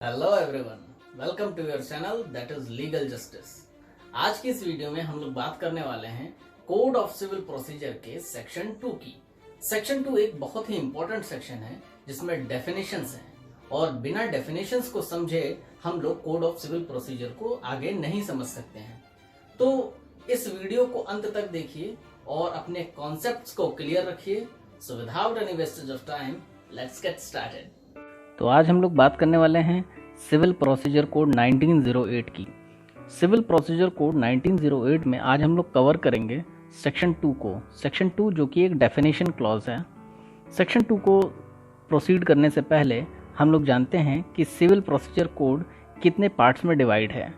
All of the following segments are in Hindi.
Hello everyone, welcome to your channel that is legal justice. आज की इस वीडियो में हम लोग बात करने वाले हैं कोड ऑफ सिविल प्रोसीजर के सेक्शन 2 की। सेक्शन 2 एक बहुत ही इंपॉर्टेंट सेक्शन है जिसमें डेफिनेशंस हैं और बिना डेफिनेशंस को समझे हम लोग कोड ऑफ सिविल प्रोसीजर को आगे नहीं समझ सकते हैं। तो इस वीडियो को अंत तक देखिए और अपने कॉन्सेप्ट्स को क्लियर रखिए। So without any wastage of time, let's get started. तो आज हम लोग बात करने वाले हैं सिविल प्रोसीजर कोड 1908 की। सिविल प्रोसीजर कोड 1908 में आज हम लोग कवर करेंगे सेक्शन 2 को। सेक्शन 2 जो कि एक डेफिनेशन क्लॉज है। सेक्शन 2 को प्रोसीड करने से पहले हम लोग जानते हैं कि सिविल प्रोसीजर कोड कितने पार्ट्स में डिवाइड है।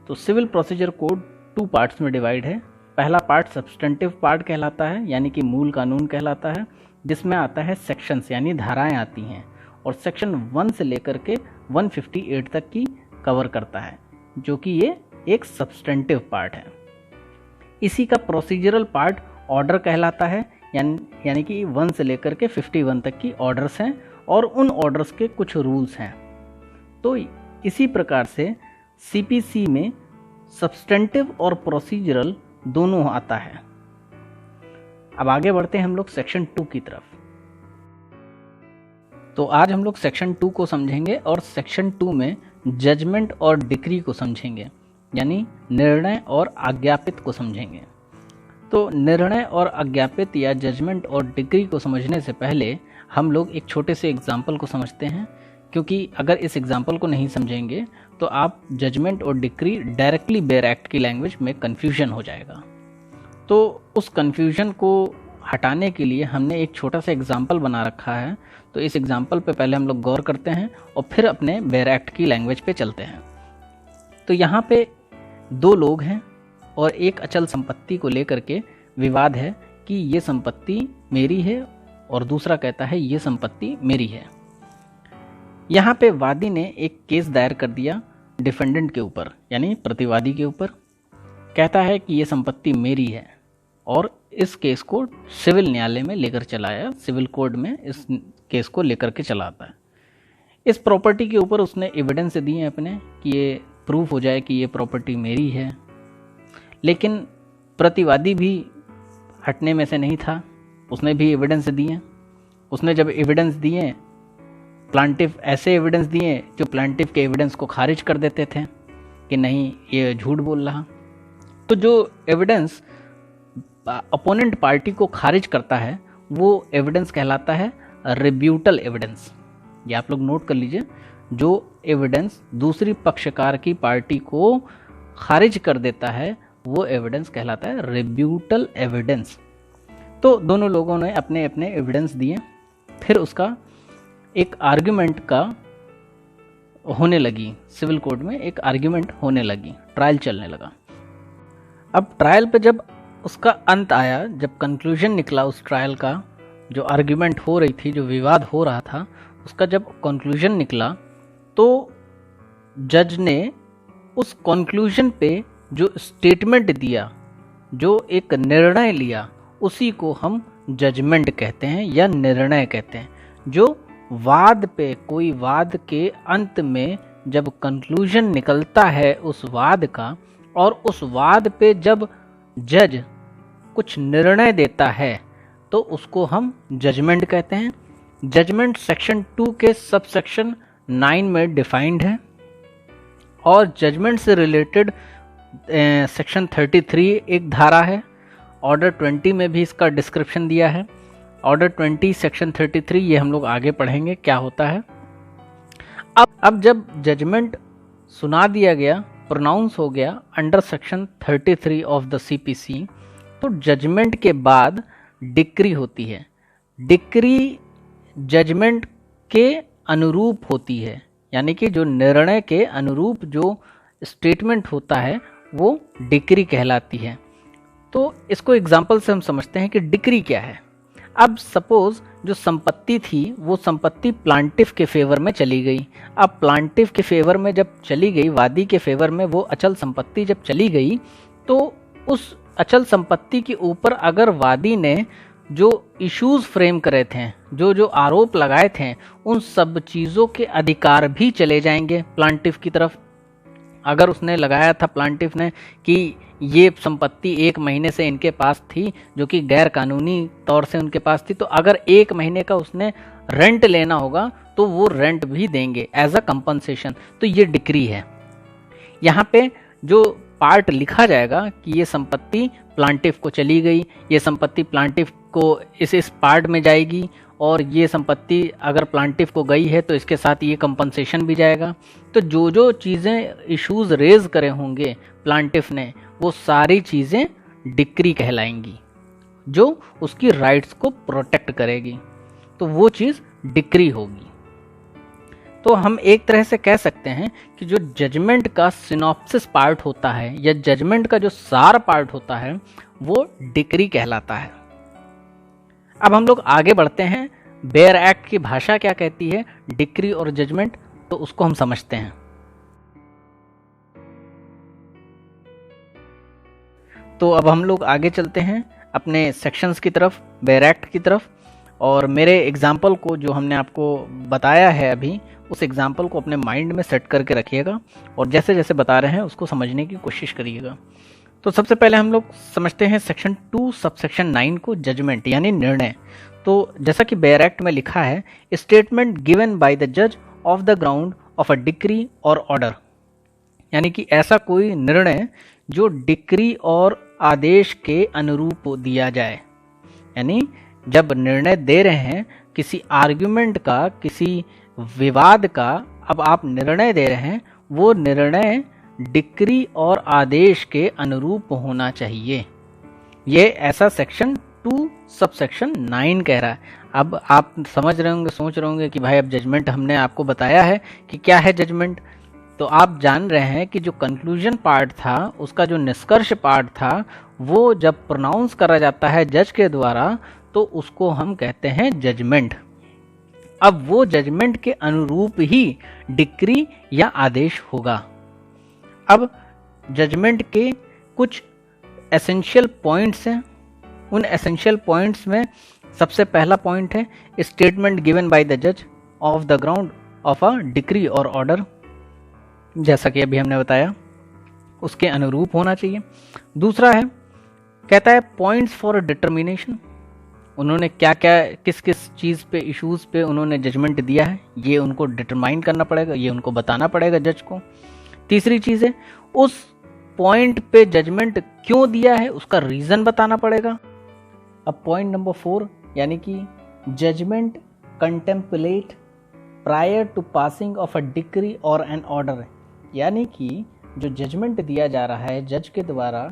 तो सिविल प्रोसीजर कोड 2 पार्ट्स में डिवाइड है। पहला पार्ट सब्सटेंटिव पार्ट कहलाता है, यानी कि मूल कानून कहलाता है, जिसमें आता है सेक्शंस यानी धाराएं आती हैं, और सेक्शन 1 से लेकर के 158 तक की कवर करता है, जो कि ये एक सब्सटेंटिव पार्ट है। इसी का प्रोसीजरल पार्ट ऑर्डर कहलाता है, यानी कि 1 से लेकर के 51 तक की ऑर्डर्स हैं और उन ऑर्डर्स के कुछ रूल्स हैं। तो इसी प्रकार से सीपीसी में सब्सटेंटिव और प्रोसीजरल दोनों आता है। अब आगे बढ़ते हैं हम लोग सेक्शन 2 की तरफ। तो आज हम लोग सेक्शन 2 को समझेंगे और सेक्शन 2 में जजमेंट और डिक्री को समझेंगे, यानी निर्णय और आज्ञापित को समझेंगे। तो निर्णय और आज्ञापित या जजमेंट और डिक्री को समझने से पहले हम लोग एक छोटे से एग्जाम्पल को समझते हैं, क्योंकि अगर इस एग्जाम्पल को नहीं समझेंगे तो आप जजमेंट और डिक्री डायरेक्टली बेयर एक्ट की लैंग्वेज में कन्फ्यूजन हो जाएगा। तो उस कन्फ्यूजन को हटाने के लिए हमने एक छोटा सा एग्जाम्पल बना रखा है। तो इस एग्जाम्पल पे पहले हम लोग गौर करते हैं और फिर अपने बेयर एक्ट की लैंग्वेज पे चलते हैं। तो यहाँ पे 2 लोग हैं और एक अचल संपत्ति को लेकर के विवाद है कि ये संपत्ति मेरी है और दूसरा कहता है ये संपत्ति मेरी है। यहाँ पे वादी ने एक केस दायर कर दिया डिफेंडेंट के ऊपर, यानी प्रतिवादी के ऊपर। कहता है कि ये संपत्ति मेरी है और इस केस को सिविल न्यायालय में लेकर चला आया, सिविल कोर्ट में इस केस को लेकर के चला आता है। इस प्रॉपर्टी के ऊपर उसने एविडेंस दिए हैं अपने कि ये प्रूफ हो जाए कि ये प्रॉपर्टी मेरी है। लेकिन प्रतिवादी भी हटने में से नहीं था, उसने भी एविडेंस दिए। उसने जब एविडेंस दिए, प्लांटिफ ऐसे एविडेंस दिए जो प्लांटिफ के एविडेंस को खारिज कर देते थे कि नहीं ये झूठ बोल रहा। तो जो एविडेंस अपोनेंट पार्टी को खारिज करता है वो एविडेंस कहलाता है रिब्यूटल एविडेंस। ये आप लोग नोट कर लीजिए, जो एविडेंस दूसरी पक्षकार की पार्टी को खारिज कर देता है वो एविडेंस कहलाता है रिब्यूटल एविडेंस। तो दोनों लोगों ने अपने अपने एविडेंस दिए, फिर उसका एक आर्ग्यूमेंट का होने लगी, सिविल कोर्ट में एक आर्ग्यूमेंट होने लगी, ट्रायल चलने लगा। अब ट्रायल पे जब उसका अंत आया, जब कंक्लूजन निकला उस ट्रायल का, जो आर्ग्यूमेंट हो रही थी, जो विवाद हो रहा था, उसका जब कंक्लूजन निकला तो जज ने उस कंक्लूजन पे जो स्टेटमेंट दिया, जो एक निर्णय लिया, उसी को हम जजमेंट कहते हैं या निर्णय कहते हैं। जो वाद पे, कोई वाद के अंत में जब कंक्लूजन निकलता है उस वाद का, और उस वाद पे जब जज कुछ निर्णय देता है तो उसको हम जजमेंट कहते हैं। जजमेंट सेक्शन 2 के सब सेक्शन 9 में डिफाइंड है, और जजमेंट से रिलेटेड सेक्शन 33 एक धारा है। ऑर्डर 20 में भी इसका डिस्क्रिप्शन दिया है। ऑर्डर 20 सेक्शन 33 ये हम लोग आगे पढ़ेंगे क्या होता है। अब जब जजमेंट सुना दिया गया, प्रोनाउंस हो गया under section 33 of the CPC, तो जजमेंट के बाद डिक्री होती है। डिक्री जजमेंट के अनुरूप होती है, यानी कि जो निर्णय के अनुरूप जो स्टेटमेंट होता है वो डिक्री कहलाती है। तो इसको एग्जांपल से हम समझते हैं कि डिक्री क्या है। अब सपोज जो संपत्ति थी वो संपत्ति प्लांटिफ के फेवर में चली गई। अब प्लांटिफ के फेवर में जब चली गई, वादी के फेवर में वो अचल संपत्ति जब चली गई, तो उस अचल संपत्ति के ऊपर अगर वादी ने जो इश्यूज फ्रेम करे थे, जो जो आरोप लगाए थे, उन सब चीज़ों के अधिकार भी चले जाएंगे प्लांटिफ की तरफ। अगर उसने लगाया था प्लांटिफ ने कि ये संपत्ति 1 महीने से इनके पास थी, जो कि गैर कानूनी तौर से उनके पास थी, तो अगर 1 महीने का उसने रेंट लेना होगा तो वो रेंट भी देंगे एज अ कंपनसेशन। तो ये डिक्री है। यहाँ पे जो पार्ट लिखा जाएगा कि ये संपत्ति प्लांटिफ को चली गई, ये संपत्ति प्लांटिफ को इस पार्ट में जाएगी, और ये संपत्ति अगर प्लांटिफ को गई है तो इसके साथ ये कंपनसेशन भी जाएगा। तो जो जो चीज़ें इश्यूज रेज करे होंगे प्लांटिफ ने, वो सारी चीज़ें डिक्री कहलाएंगी, जो उसकी राइट्स को प्रोटेक्ट करेगी। तो वो चीज़ डिक्री होगी। तो हम एक तरह से कह सकते हैं कि जो जजमेंट का सिनॉप्सिस पार्ट होता है, या जजमेंट का जो सार पार्ट होता है, वो डिक्री कहलाता है। अब हम लोग आगे बढ़ते हैं, बेयर एक्ट की भाषा क्या कहती है डिक्री और जजमेंट, तो उसको हम समझते हैं। तो अब हम लोग आगे चलते हैं अपने सेक्शंस की तरफ, बेयर एक्ट की तरफ। और मेरे एग्जाम्पल को जो हमने आपको बताया है अभी, उस एग्जाम्पल को अपने माइंड में सेट करके रखिएगा, और जैसे जैसे बता रहे हैं उसको समझने की कोशिश करिएगा। तो सबसे पहले हम लोग समझते हैं सेक्शन 2 सबसेक्शन 9 को, जजमेंट यानी निर्णय। तो जैसा कि बेयर एक्ट में लिखा है, स्टेटमेंट गिवन बाय द जज of the ground of a decree और ऑर्डर, यानी कि ऐसा कोई निर्णय जो डिक्री और आदेश के अनुरूप दिया जाए। यानी जब निर्णय दे रहे हैं किसी आर्ग्यूमेंट का, किसी विवाद का, अब आप निर्णय दे रहे हैं, वो निर्णय डिक्री और आदेश के अनुरूप होना चाहिए। ये ऐसा सेक्शन 2 सबसेक्शन 9 कह रहा है। अब आप समझ रहे होंगे, सोच रहे होंगे कि भाई अब जजमेंट हमने आपको बताया है कि क्या है जजमेंट, तो आप जान रहे हैं कि जो कंक्लूजन पार्ट था, उसका जो निष्कर्ष पार्ट था, वो जब प्रोनाउंस करा जाता है जज के द्वारा, तो उसको हम कहते हैं जजमेंट। अब वो जजमेंट के अनुरूप ही डिक्री या आदेश होगा। अब जजमेंट के कुछ एसेंशियल पॉइंट्स हैं। उन एसेंशियल पॉइंट्स में सबसे पहला पॉइंट है स्टेटमेंट गिवन बाय द जज of the ground of a decree और ऑर्डर, जैसा कि अभी हमने बताया, उसके अनुरूप होना चाहिए। दूसरा है, कहता है पॉइंट्स फॉर डिटर्मिनेशन, उन्होंने क्या क्या, किस किस चीज़ पे, इश्यूज़ पे उन्होंने जजमेंट दिया है, ये उनको डिटरमाइन करना पड़ेगा, ये उनको बताना पड़ेगा जज को। तीसरी चीज़ है, उस पॉइंट पे जजमेंट क्यों दिया है, उसका रीज़न बताना पड़ेगा। अब पॉइंट नंबर 4, यानी कि judgment contemplate prior to passing of a decree और एन ऑर्डर, यानी कि जो जजमेंट दिया जा रहा है जज के द्वारा,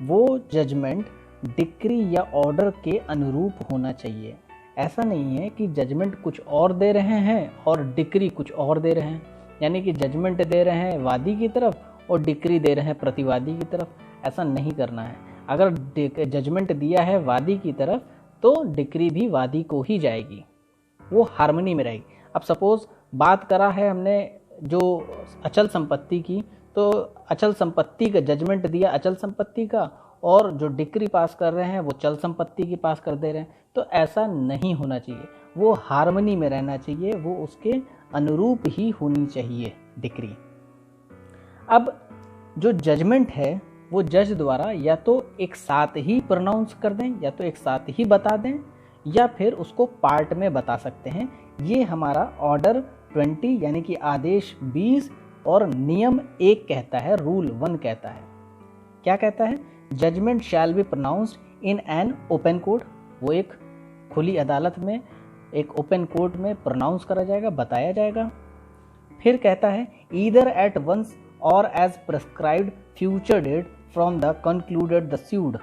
वो जजमेंट डिक्री या ऑर्डर के अनुरूप होना चाहिए। ऐसा नहीं है कि जजमेंट कुछ और दे रहे हैं और डिक्री कुछ और दे रहे हैं, यानी कि जजमेंट दे रहे हैं वादी की तरफ और डिक्री दे रहे हैं प्रतिवादी की तरफ। ऐसा नहीं करना है। अगर जजमेंट दिया है वादी की तरफ, तो डिक्री भी वादी को ही जाएगी, वो हार्मनी में रहेगी। अब सपोज बात करा है हमने जो अचल संपत्ति की, तो अचल संपत्ति का जजमेंट दिया अचल संपत्ति का, और जो डिक्री पास कर रहे हैं वो चल संपत्ति की पास कर दे रहे हैं, तो ऐसा नहीं होना चाहिए। वो हार्मनी में रहना चाहिए, वो उसके अनुरूप ही होनी चाहिए डिक्री। अब जो जजमेंट है वो जज द्वारा या तो एक साथ ही प्रोनाउंस कर दें, या तो एक साथ ही बता दें, या फिर उसको पार्ट में बता सकते हैं। ये हमारा ऑर्डर 20 यानी कि आदेश 20 और नियम 1 कहता है, रूल 1 कहता है। क्या कहता है? Judgment shall be pronounced in an open court, वो एक खुली अदालत में, एक ओपन कोर्ट में प्रोनाउंस करा जाएगा, बताया जाएगा। फिर कहता है ईदर एट वंस और as prescribed future date from the concluded the sued,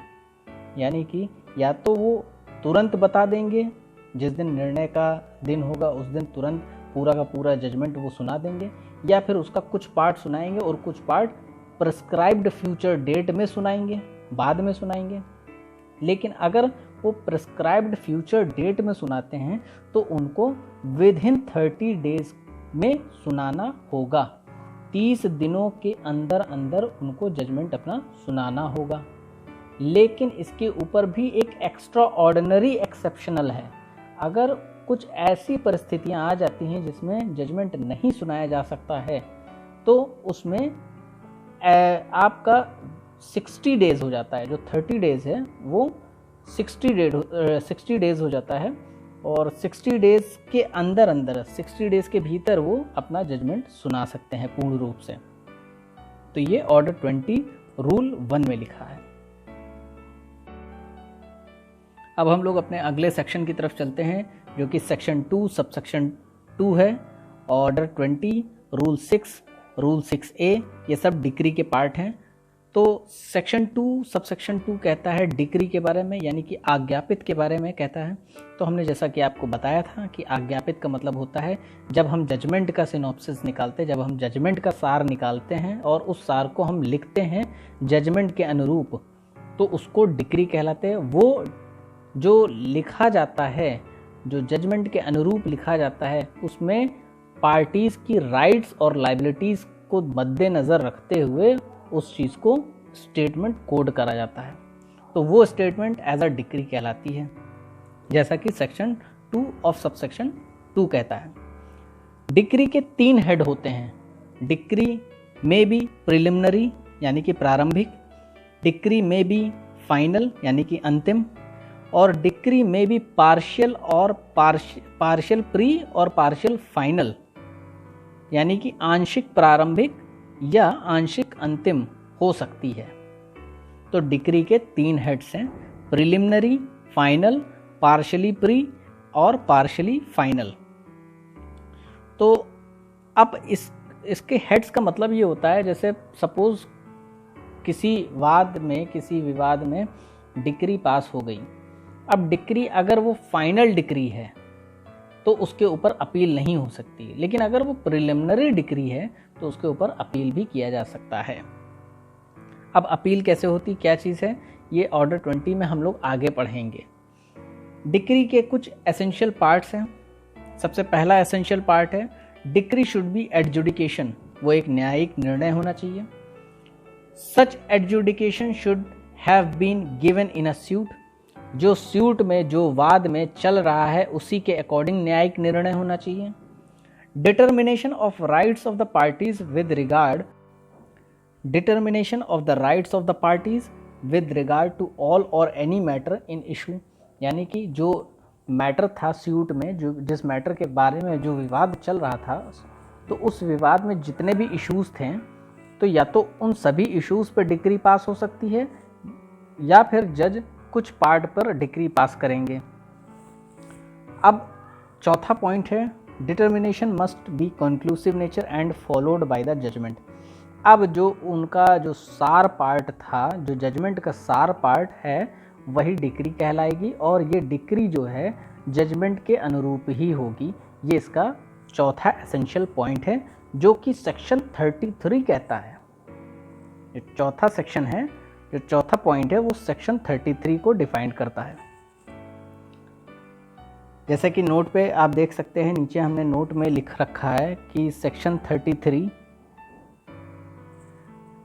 यानी कि या तो वो तुरंत बता देंगे, जिस दिन निर्णय का दिन होगा उस दिन तुरंत पूरा का पूरा जजमेंट वो सुना देंगे, या फिर उसका कुछ पार्ट सुनाएंगे और कुछ पार्ट प्रिस्क्राइब्ड फ्यूचर डेट में सुनाएंगे, बाद में सुनाएंगे। लेकिन अगर वो प्रिस्क्राइब्ड फ्यूचर डेट में सुनाते हैं तो उनको विद इन 30 डेज में सुनाना होगा। 30 दिनों के अंदर अंदर उनको जजमेंट अपना सुनाना होगा। लेकिन इसके ऊपर भी एक एक्स्ट्रा ऑर्डिनरी एक्सेप्शनल है। अगर कुछ ऐसी परिस्थितियां आ जाती हैं जिसमें जजमेंट नहीं सुनाया जा सकता है, तो उसमें आपका 60 डेज हो जाता है। जो 30 डेज है वो 60 डेज हो जाता है, और 60 डेज के अंदर 60 डेज के भीतर वो अपना जजमेंट सुना सकते हैं पूर्ण रूप से। तो ये ऑर्डर 20 रूल 1 में लिखा है। अब हम लोग अपने अगले सेक्शन की तरफ चलते हैं, जो कि सेक्शन 2 सबसेक्शन 2 है। ऑर्डर 20, रूल 6, रूल 6A, ये सब डिक्री के पार्ट हैं। तो सेक्शन 2 सबसेक्शन 2 कहता है डिक्री के बारे में, यानी कि आज्ञापित के बारे में कहता है। तो हमने जैसा कि आपको बताया था कि आज्ञापित का मतलब होता है जब हम जजमेंट का सिनॉप्सिस निकालते हैं, जब हम जजमेंट का सार निकालते हैं और उस सार को हम लिखते हैं जजमेंट के अनुरूप, तो उसको डिक्री कहलाते हैं। वो जो लिखा जाता है, जो जजमेंट के अनुरूप लिखा जाता है, उसमें पार्टीज़ की राइट्स और लायबिलिटीज़ को मद्देनज़र रखते हुए उस चीज़ को स्टेटमेंट कोड करा जाता है। तो वो स्टेटमेंट एज अ डिक्री कहलाती है, जैसा कि सेक्शन 2 ऑफ सबसेक्शन 2 कहता है। डिक्री के 3 हेड होते हैं। डिक्री में बी प्रिलिमिनरी, यानी कि प्रारंभिक, डिक्री में बी फाइनल, यानी कि अंतिम, और डिक्री में बी पार्शियल और पार्शियल प्री और पार्शियल फाइनल, यानी कि आंशिक प्रारंभिक या आंशिक अंतिम हो सकती है। तो डिक्री के 3 हेड्स हैं, प्रिलिमिनरी, फाइनल, पार्शियली प्री और पार्शियली फाइनल। तो अब इसके हेड्स का मतलब ये होता है, जैसे सपोज किसी विवाद में डिक्री पास हो गई। अब डिक्री अगर वो फाइनल डिक्री है तो उसके ऊपर अपील नहीं हो सकती, लेकिन अगर वो प्रिलिमिनरी डिक्री है तो उसके ऊपर अपील भी किया जा सकता है। अब अपील कैसे होती, क्या चीज़ है, ये ऑर्डर 20 में हम लोग आगे पढ़ेंगे। डिक्री के कुछ एसेंशियल पार्ट्स हैं। सबसे पहला एसेंशियल पार्ट है डिक्री शुड बी एडजुडिकेशन, वो एक न्यायिक निर्णय होना चाहिए। Such adjudication should have been given in a suit, जो सूट में, जो वाद में चल रहा है उसी के अकॉर्डिंग न्यायिक निर्णय होना चाहिए। Determination of rights of the parties with regard to all और एनी मैटर इन इशू, यानी कि जो मैटर था सूट में, जो जिस मैटर के बारे में जो विवाद चल रहा था, तो उस विवाद में जितने भी इश्यूज थे, तो या तो उन सभी इश्यूज पर डिक्री पास हो सकती है, या फिर जज कुछ पार्ट पर डिक्री पास करेंगे। अब चौथा पॉइंट है determination must be conclusive nature and followed by the judgment. अब जो उनका जो सार पार्ट था, जो जजमेंट का सार पार्ट है, वही डिक्री कहलाएगी, और ये डिक्री जो है जजमेंट के अनुरूप ही होगी। ये इसका चौथा एसेंशियल पॉइंट है, जो कि सेक्शन 33 कहता है। ये चौथा सेक्शन है, जो चौथा पॉइंट है, वो सेक्शन 33 को डिफाइन करता है। जैसे कि नोट पे आप देख सकते हैं, नीचे हमने नोट में लिख रखा है कि section 33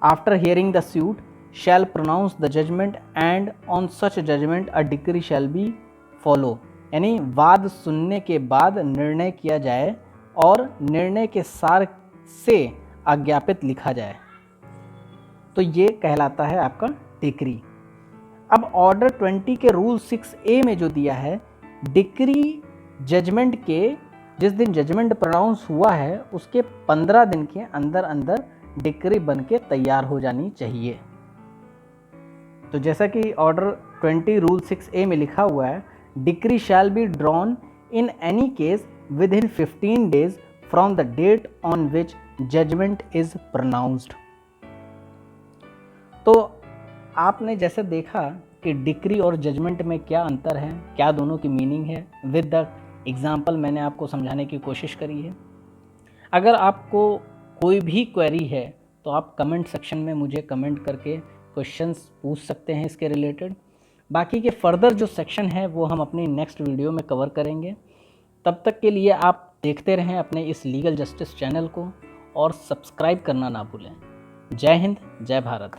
after hearing the suit shall pronounce the judgment and on such judgment a decree shall be follow, यानी वाद सुनने के बाद निर्णय किया जाए और निर्णय के सार से आज्ञापित लिखा जाए, तो ये कहलाता है आपका डिक्री। अब ऑर्डर 20 के रूल 6A में जो दिया है, डिक्री जजमेंट के जिस दिन जजमेंट प्रोनाउंस हुआ है उसके 15 दिन के अंदर अंदर डिक्री बन के तैयार हो जानी चाहिए। तो जैसा कि ऑर्डर 20 रूल 6A में लिखा हुआ है, decree shall be drawn in any case within 15 days from the date on which judgment is pronounced. तो आपने जैसे देखा कि डिक्री और जजमेंट में क्या अंतर है, क्या दोनों की मीनिंग है, विद द एग्जाम्पल मैंने आपको समझाने की कोशिश करी है। अगर आपको कोई भी क्वेरी है तो आप कमेंट सेक्शन में मुझे कमेंट करके क्वेश्चंस पूछ सकते हैं इसके रिलेटेड। बाकी के फर्दर जो सेक्शन है वो हम अपनी नेक्स्ट वीडियो में कवर करेंगे। तब तक के लिए आप देखते रहें अपने इस लीगल जस्टिस चैनल को और सब्सक्राइब करना ना भूलें। जय हिंद, जय भारत।